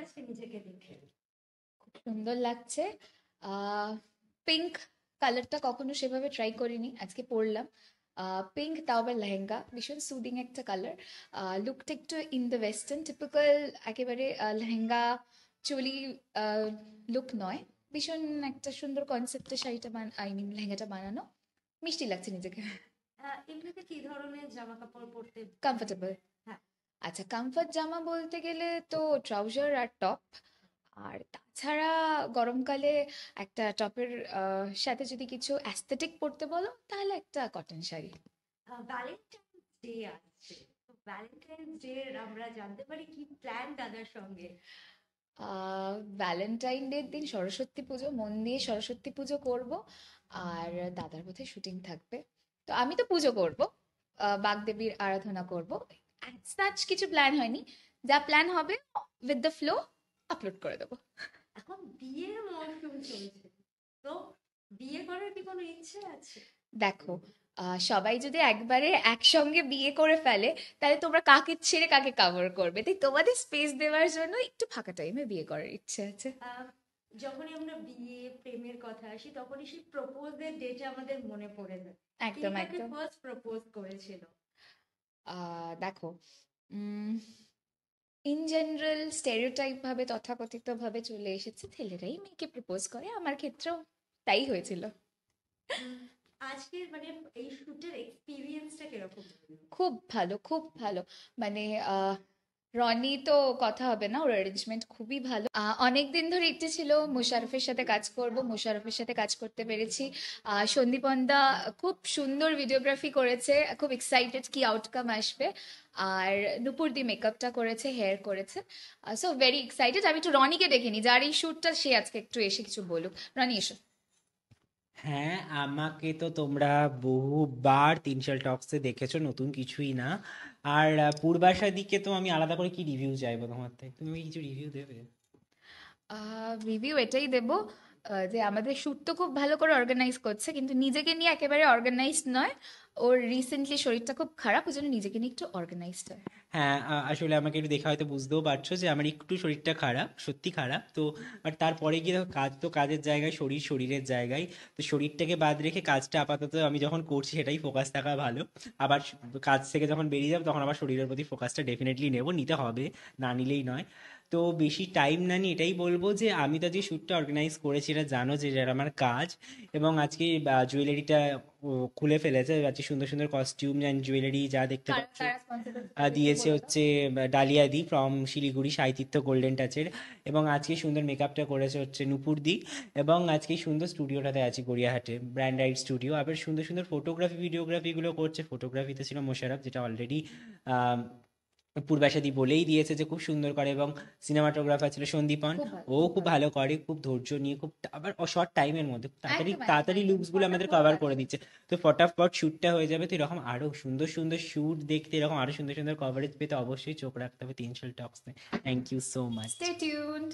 আজকে নিজেকে দেখে? খুব সুন্দর লাগছে। পিঙ্ক কালারটা কখনো সেভাবে ট্রাই করিনি, আজকে পরলাম। পিঙ্ক, তাও আবার লেহেঙ্গা, ভীষণ সুদিং একটা কালার। লুকটা একটু ইন দ্য ওয়েস্টার্ন টিপিক্যাল, একেবারে লেহেঙ্গা চলি লুক নয়। ভীষণ একটা সুন্দর কনসেপ্টের শাড়িটা আই মিন লেহেঙ্গাটা বানানো, মিষ্টি লাগছে নিজেকে। এমনিতে কি ধরনের জামা কাপড় পরতে? কমফোর্টেবল। হ্যাঁ। আচ্ছা, কমফর্ট জামা বলতে গেলে তো ট্রাউজার আর টপ। আর তাছাড়া গরমকালে একটা টপের সাথে যদি কিছু অ্যাস্থেটিক পরতে বলো, তাহলে একটা কটন শাড়ি। ভ্যালেন্টাইন্স ডে আসছে, তো ভ্যালেন্টাইন্স ডে আমরা জানতে পারি কি প্ল্যান দাদার সঙ্গে? ভ্যালেন্টাইন ডের দিন সরস্বতী পুজো, মন দিয়ে সরস্বতী পুজো করব। আর দাদার বোধহয় শুটিং থাকবে। তো আমি তো পুজো করব, বাগদেবীর আরাধনা করব। সাচ কিছু প্ল্যান হয়নি, যা প্ল্যান হবে উইথ দ্য ফ্লো আপলোড করে দেবো। এখন বিয়ের মরশুম চলছে, তো বিয়ে করার কি কোনো ইচ্ছে আছে? দেখো, সবাই যদি একবারে একসঙ্গে বিয়ে করে ফেলে, তাহলে তোমরা কাকে ছেড়ে কাকে কাভার করবে? তাই তোমাদের স্পেস দেওয়ার জন্য একটু ফাঁকা টাইমে বিয়ে করার ইচ্ছে আছে। আহ, যখনই আমরা বিয়ে প্রেমের কথা আসি, তখনই সেই প্রপোজের ডেটে আমাদের মনে পড়ে যায়। কে একদম কাকে একদম। ফার্স্ট প্রপোজ করেছিল? দেখো, ইন জেনারেল স্টেরিওটাইপ ভাবে তথাকথিত ভাবে চলে এসেছে ছেলেরাই মেয়েকে প্রপোজ করে, আমার ক্ষেত্রেও তাই হয়েছিল। উম, আজকের মানে এই শুটের এক্সপিরিয়েন্সটা কিরকম ছিল? খুব ভালো, খুব ভালো। মানে রনি তো কথা হবে না, ওর অ্যারেঞ্জমেন্ট খুবই ভালো। অনেক দিন ধরে ইচ্ছে ছিল মোশাররফের সাথে কাজ করব, মোশাররফের সাথে কাজ করতে পেরেছি। সন্দীপনদা খুব সুন্দর ভিডিওগ্রাফি করেছে, খুব এক্সাইটেড কি আউটকাম আসবে। আর নুপুর দি মেকআপটা করেছে, হেয়ার করেছে। So very excited. আমি একটু রনিকে ডেকে নিই, যার এই শ্যুটটা, সে আজকে একটু এসে কিছু বলুক। রনি এসো। হ্যাঁ, আমাকে তো তোমরা বহুবার তিনশাল টক্সে দেখেছো, নতুন কিছুই না। আর পূর্বাশার দিকে তো আমি আলাদা করে কি রিভিউ চাইবো তোমার থেকে? তুমি আমাকে কিছু রিভিউ দেবে? রিভিউ এটাই দেবো, যে আমাদের শ্যুট তো খুব ভালো করে অর্গানাইজ করছে, কিন্তু নিজেকে নিয়ে একেবারে অর্গানাইজড নয়। ওর রিসেন্টলি শরীরটা খুব খারাপ, ওই জন্য নিজেকে নিয়ে একটু অর্গানাইজড হয়। হ্যাঁ, আসলে আমাকে একটু দেখে হয়তো বুঝতেও পারছো যে আমার একটু শরীরটা খারাপ, সত্যি খারাপ তো। আর তারপরে গিয়ে দেখো, কাজ তো কাজের জায়গায়, শরীর শরীরের জায়গায়। তো শরীরটাকে বাদ রেখে কাজটা আপাতত আমি যখন করছি সেটাই ফোকাস থাকা ভালো। আবার কাজ থেকে যখন বেরিয়ে যাবো তখন আবার শরীরের প্রতি ফোকাসটা ডেফিনেটলি নেবো, নিতে হবে, না নিলেই নয়। তো বেশি টাইম না নিয়ে এটাই বলবো যে আমি তো যে শ্যুটটা অর্গানাইজ করেছি এটা জানো যে এটা আমার কাজ। এবং আজকে জুয়েলারিটা খুলে ফেলেছে, আজকে সুন্দর সুন্দর কস্টিউম অ্যান্ড জুয়েলারি যা দেখতে কারা পাচ্ছ কারা স্পন্সর করছে একটু দিয়েছে বলে দাও। হচ্ছে ডালিয়া দি ফ্রম শিলিগুড়ি সাহিত্য গোল্ডেন টাচের। এবং আজকে সুন্দর মেকআপটা করেছে হচ্ছে নুপুর দি। এবং আজকে সুন্দর স্টুডিওটাতে আছি গড়িয়াহাটে, ব্র্যান্ড আইড স্টুডিও। আবার সুন্দর সুন্দর ফটোগ্রাফি ভিডিওগ্রাফিগুলো করছে। ফটোগ্রাফিতে ছিল মোশাররফ, যেটা অলরেডি পূর্বাশাদি বলেই দিয়েছে যে খুব সুন্দর করে। এবং সিনেমাটোগ্রাফার ছিল সন্দীপন, খুব ভালো, ও খুব খুব ভালো। ভালো করে, খুব ধৈর্য নিয়ে, খুব আবার শর্ট টাইমের মধ্যে খুব তাড়াতাড়ি একদম একদম তাড়াতাড়ি একদম, লুকসগুলো আমাদের ফটাফট কভার কাজ করে হয়ে দিচ্ছে। যায়। তো ফটাফট শ্যুটটা হয়ে যাবে। তো এরকম আরো সুন্দর সুন্দর শ্যুট দেখতে, এরকম আরো সুন্দর সুন্দর কভারেজ পেতে অবশ্যই চোখ রাখতে হবে তিনশাল টক্সে। Thank you so much. Stay tuned.